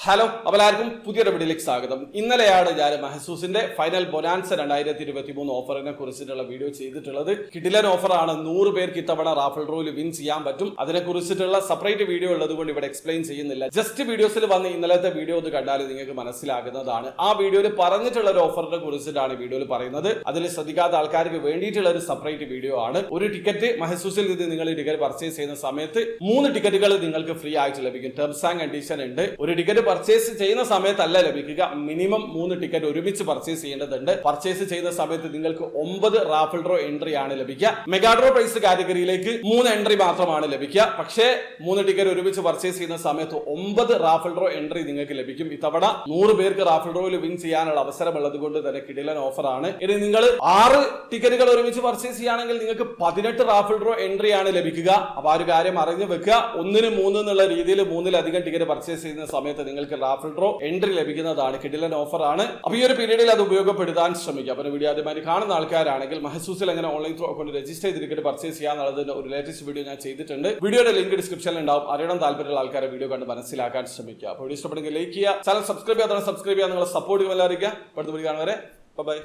Hello എല്ലാവർക്കും പുതിയൊരു വീഡിയോയിലേക്ക് സ്വാഗതം. ഇന്നലെയാണ് ഞാൻ മഹസൂസിന്റെ ഫൈനൽ ബൊനാൻസ 2023 ഓഫറിനെ കുറിച്ചിട്ടുള്ള വീഡിയോ ചെയ്തിട്ടുള്ളത്. കിടിലൻ ഓഫറാണ്. 100 പേർക്ക് ഇത്തവണ റാഫൽ ഡ്രോയിൽ വിൻ ചെയ്യാൻ പറ്റും. അതിനെ കുറിച്ചിട്ടുള്ള സെപ്പറേറ്റ് വീഡിയോ ഉള്ളത് കൊണ്ട് ഇവിടെ എക്സ്പ്ലെയിൻ ചെയ്യുന്നില്ല. ജസ്റ്റ് വീഡിയോസിൽ വന്ന് ഇന്നലത്തെ വീഡിയോ ഒന്ന് കണ്ടാൽ നിങ്ങൾക്ക് മനസ്സിലാകുന്നതാണ്. ആ വീഡിയോയിൽ പറഞ്ഞിട്ടുള്ള ഒരു ഓഫറിനെ കുറിച്ചിട്ടാണ് വീഡിയോയിൽ പറയുന്നത്. അതിൽ ശ്രദ്ധിക്കാത്ത ആൾക്കാർക്ക് വേണ്ടിയിട്ടുള്ള ഒരു സെപ്പറേറ്റ് വീഡിയോ ആണ്. ഒരു ടിക്കറ്റ് മഹസൂസിൽ നിന്ന് നിങ്ങൾ ടിക്കറ്റ് പർച്ചേസ് ചെയ്യുന്ന സമയത്ത് 3 ടിക്കറ്റുകൾ നിങ്ങൾക്ക് ഫ്രീ ആയിട്ട് ലഭിക്കും. ടേംസ് ആൻഡ് കണ്ടീഷൻ ഉണ്ട്. ഒരു ടിക്കറ്റ് പർച്ചേസ് ചെയ്യുന്ന സമയത്തല്ല ലഭിക്കുക, മിനിമം 3 ടിക്കറ്റ് ഒരുമിച്ച് പർച്ചേസ് ചെയ്യേണ്ടതുണ്ട്. പർച്ചേസ് ചെയ്യുന്ന സമയത്ത് നിങ്ങൾക്ക് 9 റാഫൽ ഡ്രോ എൻട്രി ആണ് ലഭിക്കുക. മെഗാ ഡ്രോ പ്രൈസ് കാറ്റഗറിയിലേക്ക് 3 എൻട്രി മാത്രമാണ് ലഭിക്കുക. പക്ഷേ 3 ടിക്കറ്റ് ഒരുമിച്ച് പർച്ചേസ് ചെയ്യുന്ന സമയത്ത് 9 റാഫൽ ഡ്രോ എൻട്രി നിങ്ങൾക്ക് ലഭിക്കും. ഇത്തവണ 100 പേർക്ക് റാഫൽ ഡ്രോയിൽ വിൻ ചെയ്യാനുള്ള അവസരമുള്ളത് കൊണ്ട് തന്നെ കിടിലൻ ഓഫറാണ്. ഇനി നിങ്ങൾ 6 ടിക്കറ്റുകൾ ഒരുമിച്ച് പർച്ചേസ് ചെയ്യുകയാണെങ്കിൽ നിങ്ങൾക്ക് 18 റാഫൽ ഡ്രോ എൻട്രി ആണ് ലഭിക്കുക. അപ്പൊ ആ ഒരു കാര്യം അറിഞ്ഞു വെക്കുക. 1-ന് 3 എന്നുള്ള രീതിയിൽ 3-ലധികം ടിക്കറ്റ് പർച്ചേസ് ചെയ്യുന്ന സമയത്ത് നിങ്ങൾക്ക് റാഫൽ ഡ്രോ എൻട്രി ലഭിക്കുന്നതാണ്. കിടിലൻ ഓഫറാണ്. അപ്പൊ ഈ ഒരു പീരീഡിൽ അത് ഉപയോഗപ്പെടുത്താൻ ശ്രമിക്കുക. അപ്പൊ വീഡിയോ ആദ്യമായി കാണുന്ന ആൾക്കാരാണെങ്കിൽ മഹസൂസിൽ എങ്ങനെ ഓൺലൈൻ ത്രൂ അക്കൗണ്ട് രജിസ്റ്റർ ചെയ്ത് ടിക്കറ്റ് പർച്ചേസ് ചെയ്യാന്നുള്ളതിന്റെ ഒരു ലേറ്റസ്റ്റ് വീഡിയോ ഞാൻ ചെയ്തിട്ടുണ്ട്. വീഡിയോയുടെ ലിങ്ക് ഡിസ്ക്രിപ്ഷനിൽ ഉണ്ടാവും. അറിയണം താല്പര്യമുള്ള ആൾക്കാരെ വീഡിയോ കണ്ട് മനസ്സിലാക്കാൻ ശ്രമിക്കുക. അപ്പോൾ വീഡിയോ ഇഷ്ടപ്പെടുമെങ്കിൽ ലൈക്ക് ചെയ്യുക, ചാനൽ സബ്സ്ക്രൈബ് ചെയ്യാൻ സബ്സ്ക്രൈബ് ചെയ്യാൻ നിങ്ങളെ സപ്പോർട്ട് എല്ലാവരും. അടുത്ത വീഡിയോ കാണുവരെ ബൈ.